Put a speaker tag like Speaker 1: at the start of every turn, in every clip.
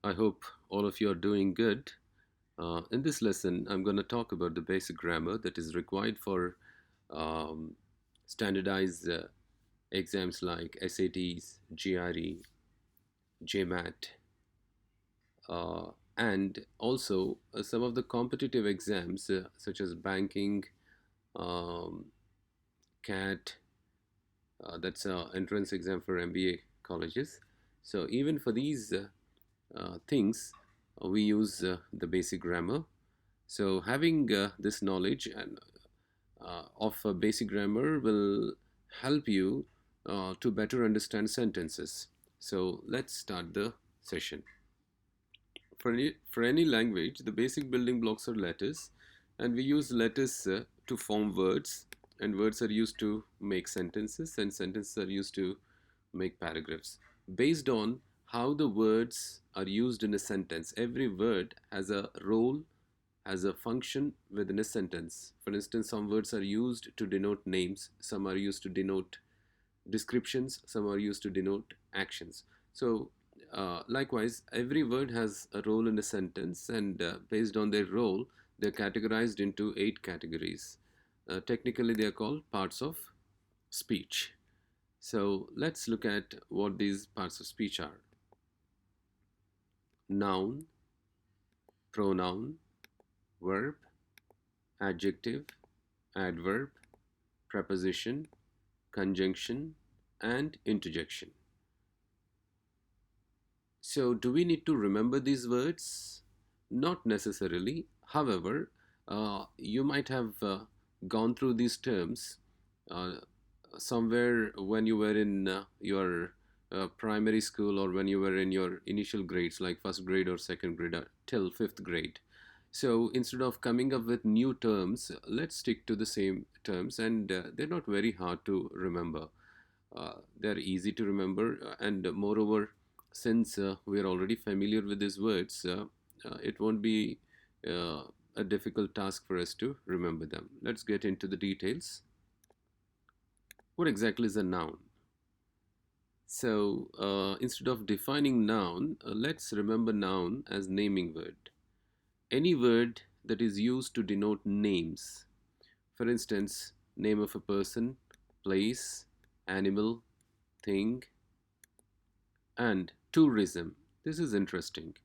Speaker 1: I hope all of you are doing good. In this lesson, I'm going to talk about the basic grammar that is required for um, standardized exams like SATs, GRE, GMAT, and also some of the competitive exams such as banking, um, CAT, that's an entrance exam for MBA colleges. So even for these things, we use the basic grammar. So having this knowledge and of basic grammar will help you to better understand sentences. So let's start the session. For any language, the basic building blocks are letters, and we use letters to form words, and words are used to make sentences, and sentences are used to make paragraphs. Based on how the words are used in a sentence, every word has a role, has a function within a sentence. For instance, some words are used to denote names, some are used to denote descriptions, some are used to denote actions. So, likewise, every word has a role in a sentence, and based on their role, they're categorized into 8 categories. Technically, they are called parts of speech. So, let's look at what these parts of speech are: noun, pronoun, verb, adjective, adverb, preposition, conjunction, and interjection. So, do we need to remember these words? Not necessarily. However, you might have gone through these terms uh, somewhere when you were in your primary school, or when you were in your initial grades like first grade or second grade till fifth grade. So instead of coming up with new terms, let's stick to the same terms, and they're not very hard to remember. They're easy to remember, and moreover, since we are already familiar with these words, it won't be uh, a difficult task for us to remember them. Let's get into the details. What exactly is a noun? So instead of defining noun, let's remember noun as naming word. Any word that is used to denote names. For instance, name of a person, place, animal, thing, and tourism. This is interesting.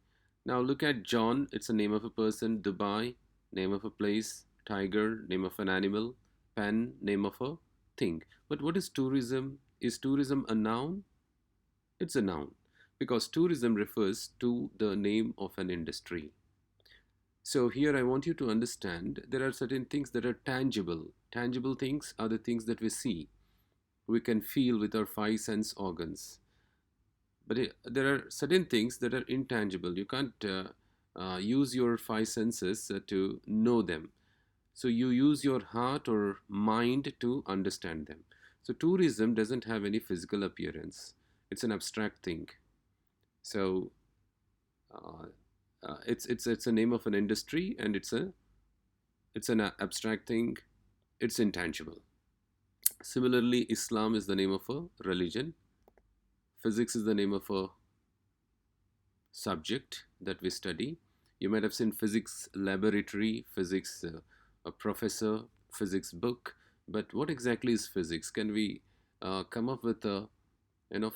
Speaker 1: Now look at John, it's a name of a person, Dubai, name of a place, tiger, name of an animal, pen, name of a thing. But what is tourism? Is tourism a noun? It's a noun because tourism refers to the name of an industry. So here I want you to understand there are certain things that are tangible. Tangible things are the things that we see. We can feel with our five sense organs. But there are certain things that are intangible. You can't use your five senses to know them. So you use your heart or mind to understand them. So tourism doesn't have any physical appearance. It's an abstract thing. So uh, it's a name of an industry, and it's an abstract thing. It's intangible. Similarly, Islam is the name of a religion. Physics is the name of a subject that we study. You might have seen physics laboratory, physics a professor, physics book. But what exactly is physics? Can we come up with a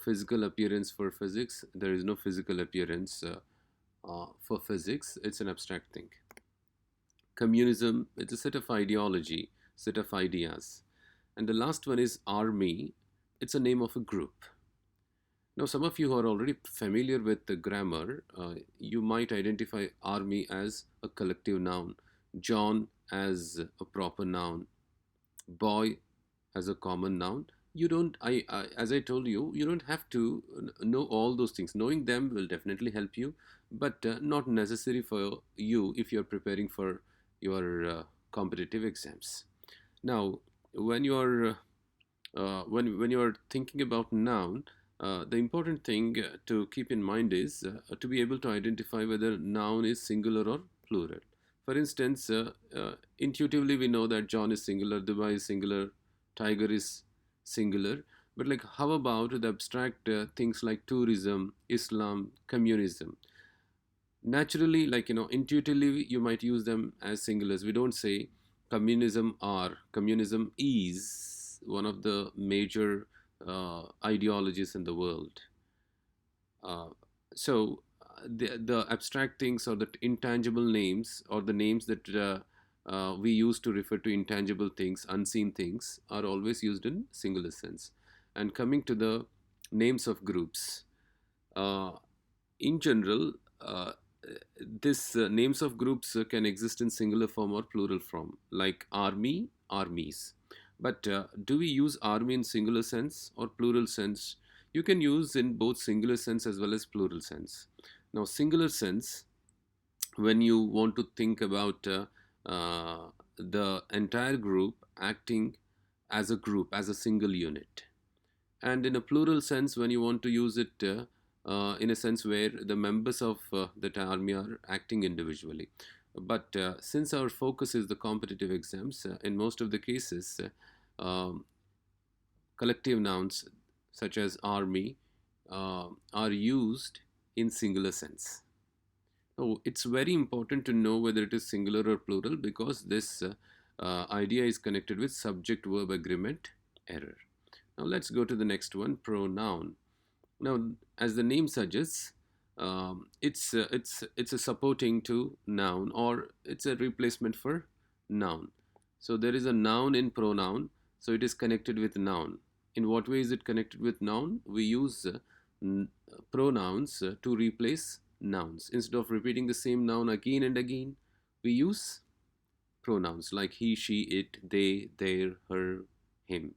Speaker 1: physical appearance for physics? There is no physical appearance for physics. It's an abstract thing. Communism, it's a set of ideology, set of ideas. And the last one is army. It's a name of a group. Now, some of you who are already familiar with the grammar, you might identify army as a collective noun, John as a proper noun, boy as a common noun. You don't, as I told you, you don't have to know all those things. Knowing them will definitely help you, but not necessary for you if you're preparing for your competitive exams. Now, when you're when you are thinking about noun, the important thing to keep in mind is to be able to identify whether noun is singular or plural. For instance, intuitively we know that John is singular, Dubai is singular, tiger is singular. But how about the abstract things like tourism, Islam, communism? Naturally, like, intuitively, you might use them as singulars. We don't say communism is one of the major ideologies in the world. Uh, so the abstract things, or the intangible names, or the names that we use to refer to intangible things, unseen things, are always used in singular sense. And coming to the names of groups, uh, in general, this names of groups can exist in singular form or plural form, like army, armies. But do we use army in singular sense or plural sense? You can use in both singular sense as well as plural sense. Now, singular sense, when you want to think about the entire group acting as a group, as a single unit. And in a plural sense, when you want to use it in a sense where the members of that army are acting individually. But since our focus is the competitive exams, in most of the cases, collective nouns such as army are used in singular sense. So it's very important to know whether it is singular or plural, because this idea is connected with subject verb agreement error. Now let's go to the next one, pronoun. Now, as the name suggests, it's a supporting to noun, or it's a replacement for noun. So there is a noun in pronoun, so it is connected with noun. In what way is it connected with noun? We use pronouns to replace nouns. Instead of repeating the same noun again and again, we use pronouns like he, she, it, they, their, her, him.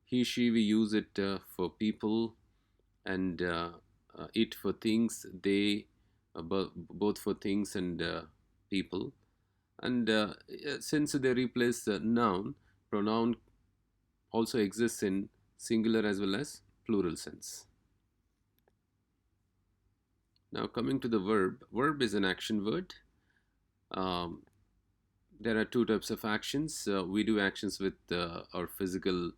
Speaker 1: He, she, we use it for people, and it for things, they both for things and people. And since they replace the noun, pronoun also exists in singular as well as plural sense. Now coming to the verb is an action word. um, there are two types of actions. We do actions with our physical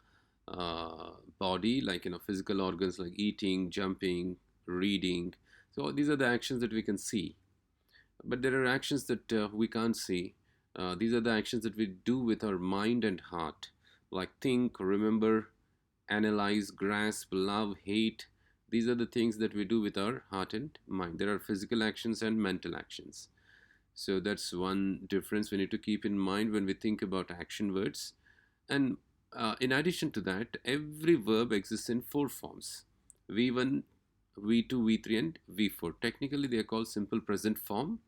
Speaker 1: body, like, physical organs like eating, jumping, reading. So these are the actions that we can see. But there are actions that we can't see. These are the actions that we do with our mind and heart, like think, remember, analyze, grasp, love, hate. These are the things that we do with our heart and mind. There are physical actions and mental actions. So that's one difference we need to keep in mind when we think about action words. And in addition to that, every verb exists in four forms: V1, V2, V3, and V4. Technically, they are called simple present form.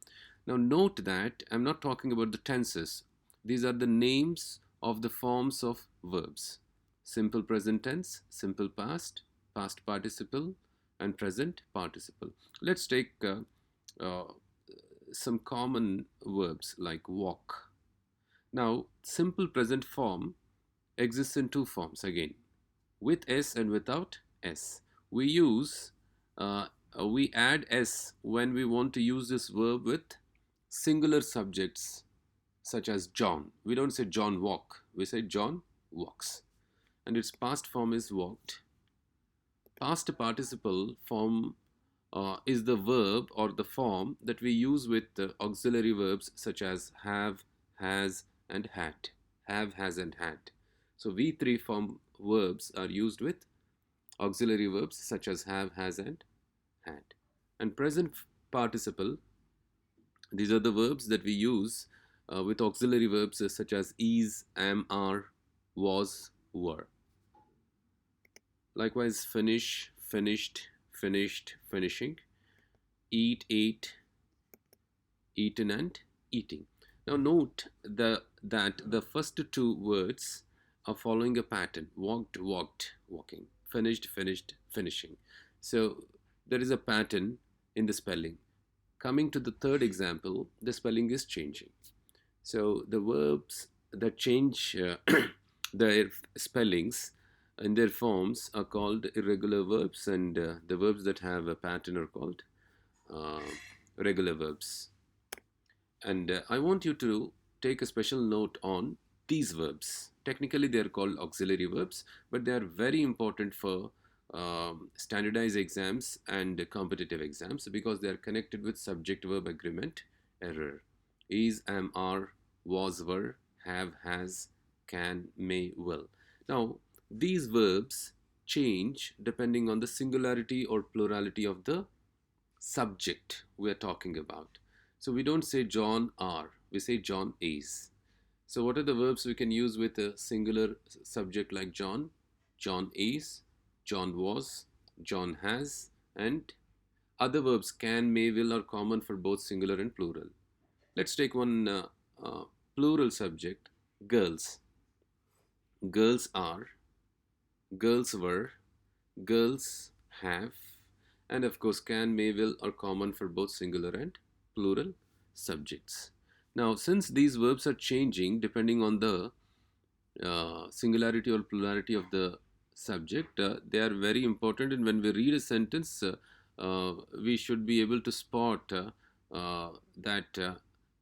Speaker 1: Now, note that I'm not talking about the tenses. These are the names of the forms of verbs: simple present tense, simple past, past participle, and present participle. Let's take uh, some common verbs like walk. Now, simple present form exists in two forms again, with s and without s. We use, we add s when we want to use this verb with singular subjects such as John. We don't say John walk, we say John walks. And its past form is walked. Past participle form is the verb or the form that we use with auxiliary verbs such as have, has, and had. Have, has, and had. So V3 form verbs are used with auxiliary verbs such as have, has, and had. And present participle, these are the verbs that we use with auxiliary verbs such as is, am, are, was, were. Likewise, finish, finished, finished, finishing, eat, ate, eaten, and eating. Now note that the first two words are following a pattern: walked, walked, walking, finished, finished, finishing. So there is a pattern in the spelling. Coming to the third example, the spelling is changing. So the verbs that change their spellings in their forms are called irregular verbs, and the verbs that have a pattern are called uh, regular verbs. And I want you to take a special note on these verbs. Technically, they are called auxiliary verbs, but they are very important for standardized exams and competitive exams because they are connected with subject verb agreement error. Is, am, are, was, were, have, has, can, may, will. Now, these verbs change depending on the singularity or plurality of the subject we are talking about. So we don't say John are, we say John is. So what are the verbs we can use with a singular subject like John? John is, John was, John has, and other verbs can, may, will are common for both singular and plural. Let's take one uh, plural subject, girls. Girls are, girls were, girls have, and of course can, may, will are common for both singular and plural subjects. Now, since these verbs are changing depending on the singularity or plurality of the subject, they are very important. And when we read a sentence, we should be able to spot that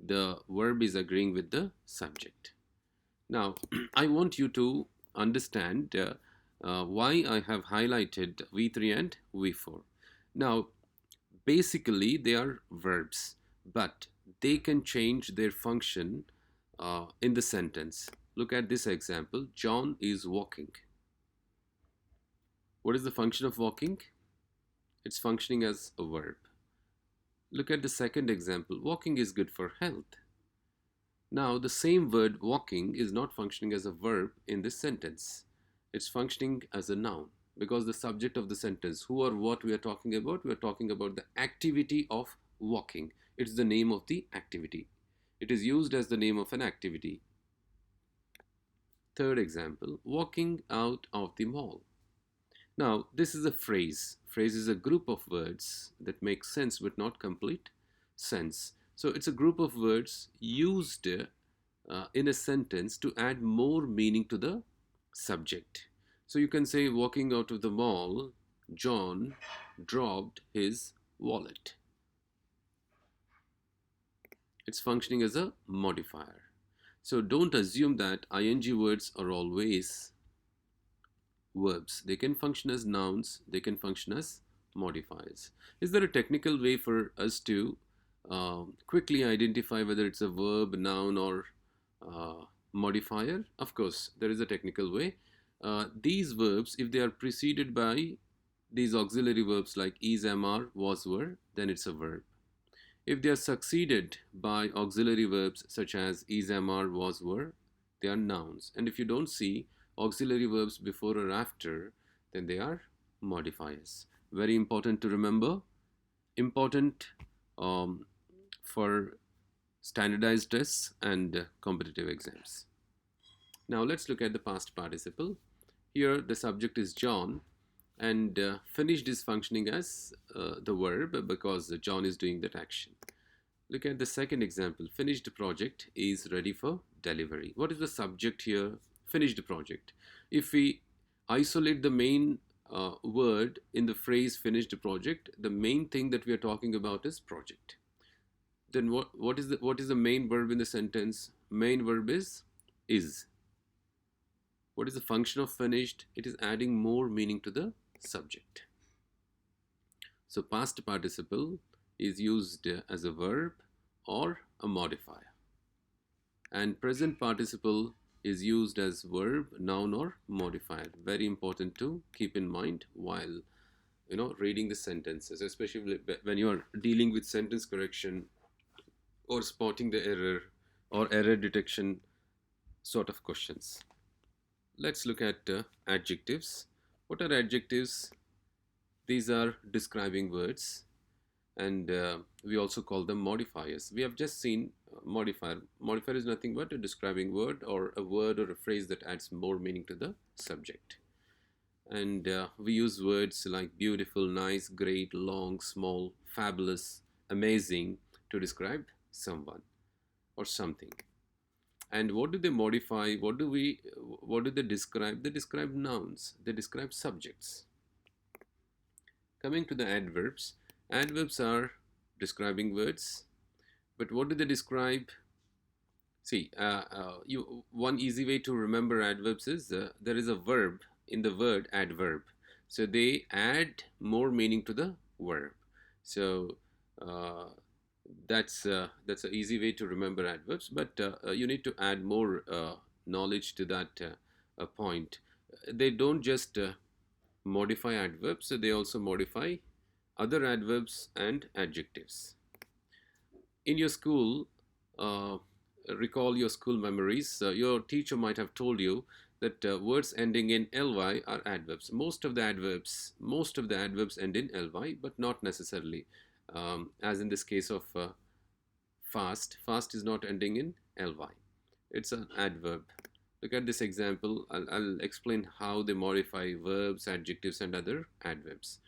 Speaker 1: the verb is agreeing with the subject. Now, I want you to understand why I have highlighted V3 and V4. Now, basically, they are verbs, but they can change their function in the sentence. Look at this example. John is walking. What is the function of walking? It's functioning as a verb. Look at the second example. Walking is good for health. Now, the same word walking is not functioning as a verb in this sentence. It's functioning as a noun because the subject of the sentence, who or what we are talking about the activity of walking. It's the name of the activity. It is used as the name of an activity. Third example, walking out of the mall. Now, this is a phrase. Phrase is a group of words that make sense but not complete sense. So it's a group of words used in a sentence to add more meaning to the subject. So you can say, walking out of the mall, John dropped his wallet. It's functioning as a modifier. So don't assume that ing words are always verbs. They can function as nouns, they can function as modifiers. Is there a technical way for us to quickly identify whether it's a verb, noun, or modifier? Of course, there is a technical way. These verbs, if they are preceded by these auxiliary verbs like is, am, are, was, were, then it's a verb. If they are succeeded by auxiliary verbs such as is, am, are, was, were, they are nouns. And if you don't see auxiliary verbs before or after, then they are modifiers. Very important to remember. Important for standardized tests and competitive exams. Now let's look at the past participle. Here the subject is John, and finished is functioning as the verb because John is doing that action. Look at the second example. Finished project is ready for delivery. What is the subject here? Finished project. If we isolate the main word in the phrase finished project, the main thing that we are talking about is project. Then what is the main verb in the sentence? Main verb is. What is the function of finished? It is adding more meaning to the subject. So past participle is used as a verb or a modifier, and present participle is used as verb, noun, or modifier. Very important to keep in mind while reading the sentences, especially when you are dealing with sentence correction or spotting the error or error detection sort of questions. Let's look at adjectives. What are adjectives? These are describing words, and we also call them modifiers. We have just seen modifier. Modifier is nothing but a describing word or a phrase that adds more meaning to the subject. And we use words like beautiful, nice, great, long, small, fabulous, amazing to describe someone or something. And what do they modify? What do they describe? They describe nouns. They describe subjects. Coming to the adverbs. Adverbs are describing words. But what do they describe? See, one easy way to remember adverbs is there is a verb in the word adverb. So they add more meaning to the verb. So uh, that's an easy way to remember adverbs, but you need to add more knowledge to that point. They don't just modify adverbs, so they also modify other adverbs and adjectives. In your school, uh, recall your school memories. Your teacher might have told you that words ending in ly are adverbs. Most of the adverbs end in ly, but not necessarily. As in this case of fast, fast is not ending in ly. It's an adverb. Look at this example. I'll explain how they modify verbs, adjectives, and other adverbs.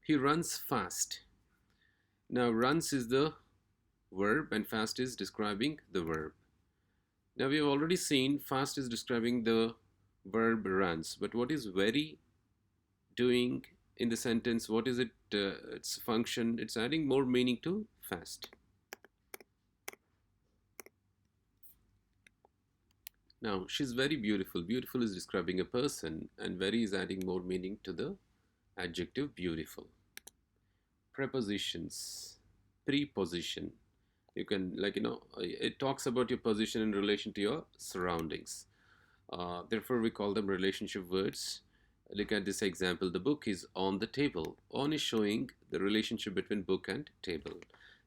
Speaker 1: He runs fast. Now, runs is the verb and fast is describing the verb. Now, we have already seen fast is describing the verb runs, but what is very doing in the sentence? What is it? Its function? It's adding more meaning to fast. Now, she's very beautiful. Beautiful is describing a person, and very is adding more meaning to the adjective beautiful. Prepositions, preposition. You can, like, it talks about your position in relation to your surroundings. Therefore, we call them relationship words. Look at this example. The book is on the table. On is showing the relationship between book and table.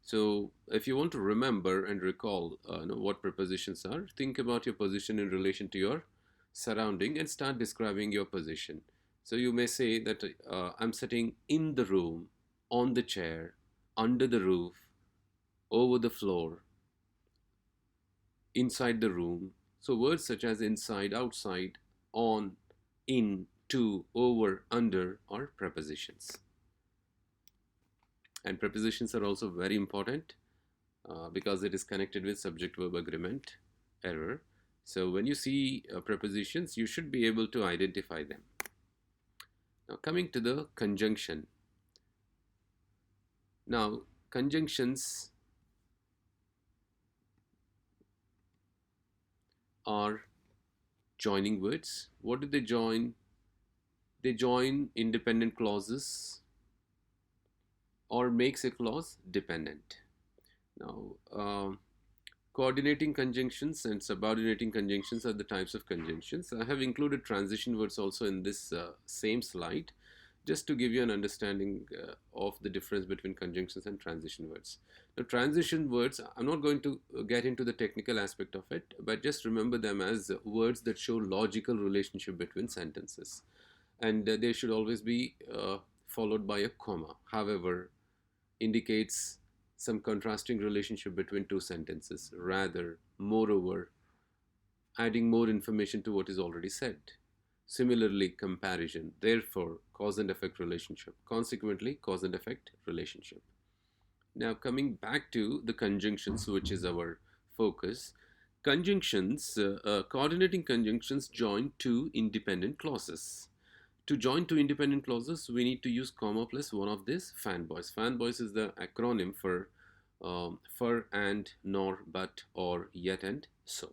Speaker 1: So, if you want to remember and recall what prepositions are, think about your position in relation to your surrounding and start describing your position. So, you may say that I'm sitting in the room, on the chair, under the roof, over the floor, inside the room. So words such as inside, outside, on, in, to, over, under are prepositions. And prepositions are also very important because it is connected with subject-verb agreement error. So when you see prepositions, you should be able to identify them. Now coming to the conjunction. Now conjunctions are joining words. What do they join? They join independent clauses or makes a clause dependent. Now, coordinating conjunctions and subordinating conjunctions are the types of conjunctions. I have included transition words also in this same slide, just to give you an understanding of the difference between conjunctions and transition words. Now, transition words, I'm not going to get into the technical aspect of it, but just remember them as words that show logical relationship between sentences. And they should always be followed by a comma. However, indicates some contrasting relationship between two sentences. Rather, moreover, adding more information to what is already said. Similarly, comparison. Therefore, cause and effect relationship. Consequently, cause and effect relationship. Now, coming back to the conjunctions, which is our focus. Conjunctions, coordinating conjunctions join two independent clauses. To join two independent clauses, we need to use comma plus one of these fanboys. Fanboys is the acronym for and, nor, but, or, yet, and so.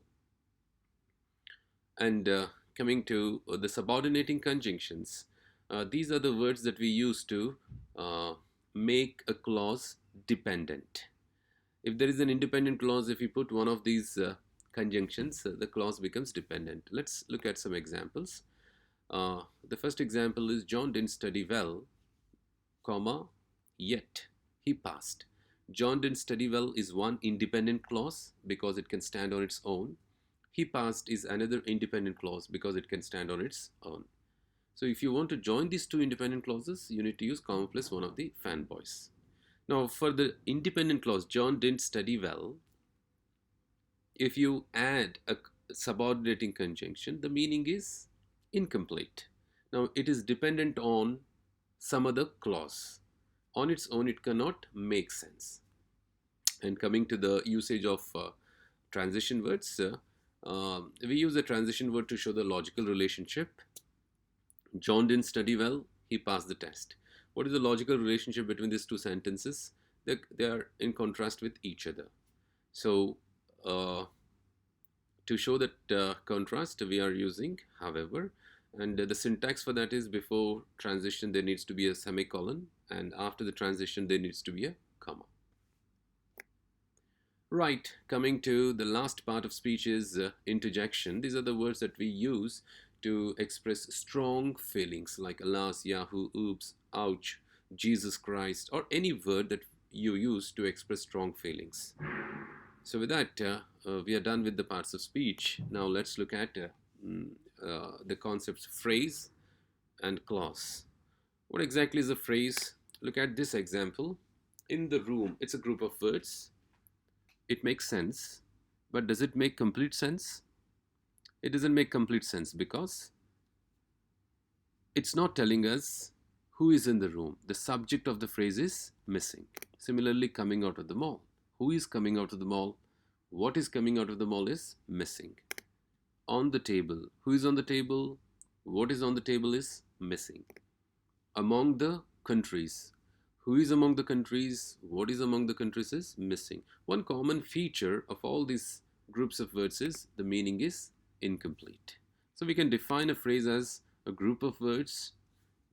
Speaker 1: And coming to the subordinating conjunctions, these are the words that we use to make a clause dependent. If there is an independent clause, if we put one of these conjunctions, the clause becomes dependent. Let's look at some examples. The first example is John didn't study well, comma, yet he passed. John didn't study well is one independent clause because it can stand on its own. He passed is another independent clause because it can stand on its own. So if you want to join these two independent clauses, you need to use comma plus one of the fanboys. Now for the independent clause, John didn't study well, if you add a subordinating conjunction, the meaning is incomplete. Now it is dependent on some other clause. On its own, it cannot make sense. And coming to the usage of transition words, we use a transition word to show the logical relationship. John didn't study well, he passed the test. What is the logical relationship between these two sentences? They are in contrast with each other. So, to show that contrast, we are using however, And the syntax for that is before transition there needs to be a semicolon, and after the transition there needs to be a comma. Right, coming to the last part of speech is interjection. These are the words that we use to express strong feelings like alas, yahoo, oops, ouch, Jesus Christ, or any word that you use to express strong feelings. So with that, we are done with the parts of speech. Now let's look at the concepts phrase and clause. What exactly is a phrase? Look at this example. In the room, it's a group of words. It makes sense, but does it make complete sense? It doesn't make complete sense because it's not telling us who is in the room. The subject of the phrase is missing. Similarly, coming out of the mall. Who is coming out of the mall? What is coming out of the mall is missing. On the table. Who is on the table? What is on the table is missing. Among the countries. Who is among the countries? What is among the countries is missing. One common feature of all these groups of words is the meaning is incomplete. So we can define a phrase as a group of words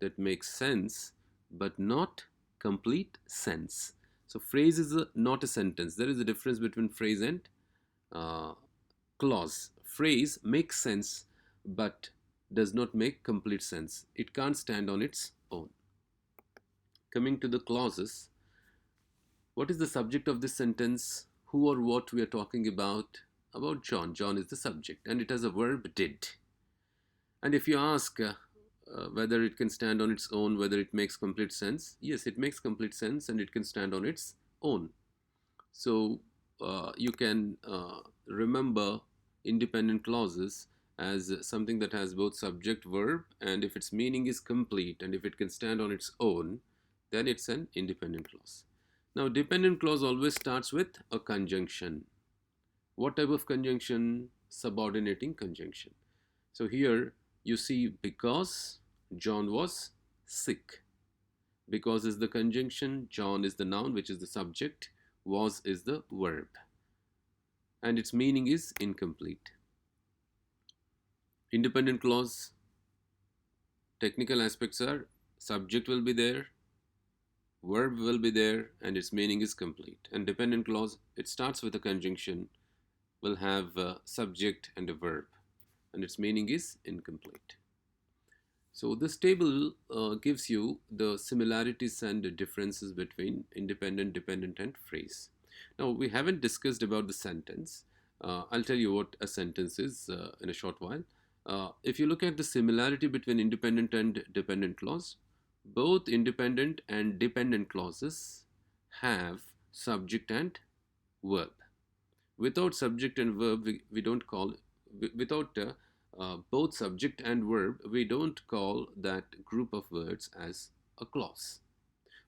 Speaker 1: that make sense but not complete sense. So phrase is not a sentence. There is a difference between phrase and clause. Phrase makes sense but does not make complete sense. It can't stand on its own. Coming to the clauses, what is the subject of this sentence? Who or what we are talking about? About John. John is the subject and it has a verb did. And if you ask whether it can stand on its own, whether it makes complete sense, yes, it makes complete sense and it can stand on its own. So you can remember independent clauses as something that has both subject, verb, and if its meaning is complete and if it can stand on its own, then it's an independent clause. Now, dependent clause always starts with a conjunction. What type of conjunction? Subordinating conjunction. So here you see because John was sick. Because is the conjunction, John is the noun, which is the subject, was is the verb, and its meaning is incomplete. Independent clause, technical aspects are subject will be there, verb will be there, and its meaning is complete. And dependent clause, it starts with a conjunction, will have a subject and a verb, and its meaning is incomplete. So this table gives you the similarities and the differences between independent, dependent, and phrase. Now we haven't discussed about the sentence. I'll tell you what a sentence is in a short while. If you look at the similarity between independent and dependent clause, both independent and dependent clauses have subject and verb. Without subject and verb, we don't call, without both subject and verb, we don't call that group of words as a clause.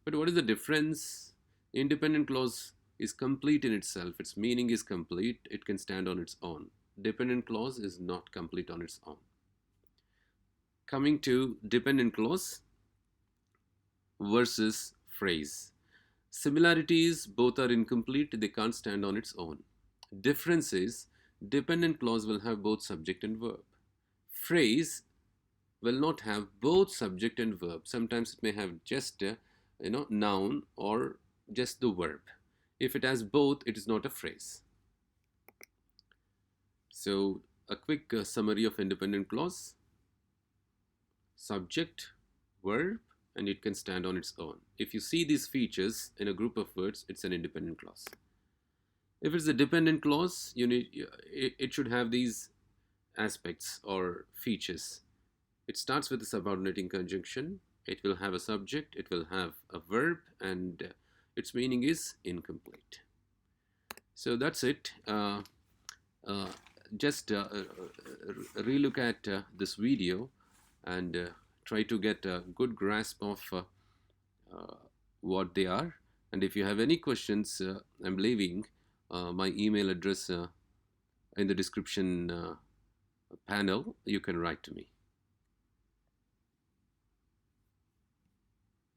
Speaker 1: But what is the difference? Independent clause is complete in itself. Its meaning is complete. It can stand on its own. Dependent clause is not complete on its own. Coming to dependent clause versus phrase. Similarities, both are incomplete. They can't stand on its own. Difference is dependent clause will have both subject and verb. Phrase will not have both subject and verb. Sometimes it may have just a noun or just the verb. If it has both, it is not a phrase. So a quick summary of independent clause: subject, verb, and it can stand on its own. If you see these features in a group of words, it's an independent clause. If it's a dependent clause, it should have these aspects or features. It starts with a subordinating conjunction. It will have a subject, it will have a verb, and its meaning is incomplete. So that's it. Just relook at this video and try to get a good grasp of what they are. And if you have any questions, I'm leaving my email address in the description panel. You can write to me.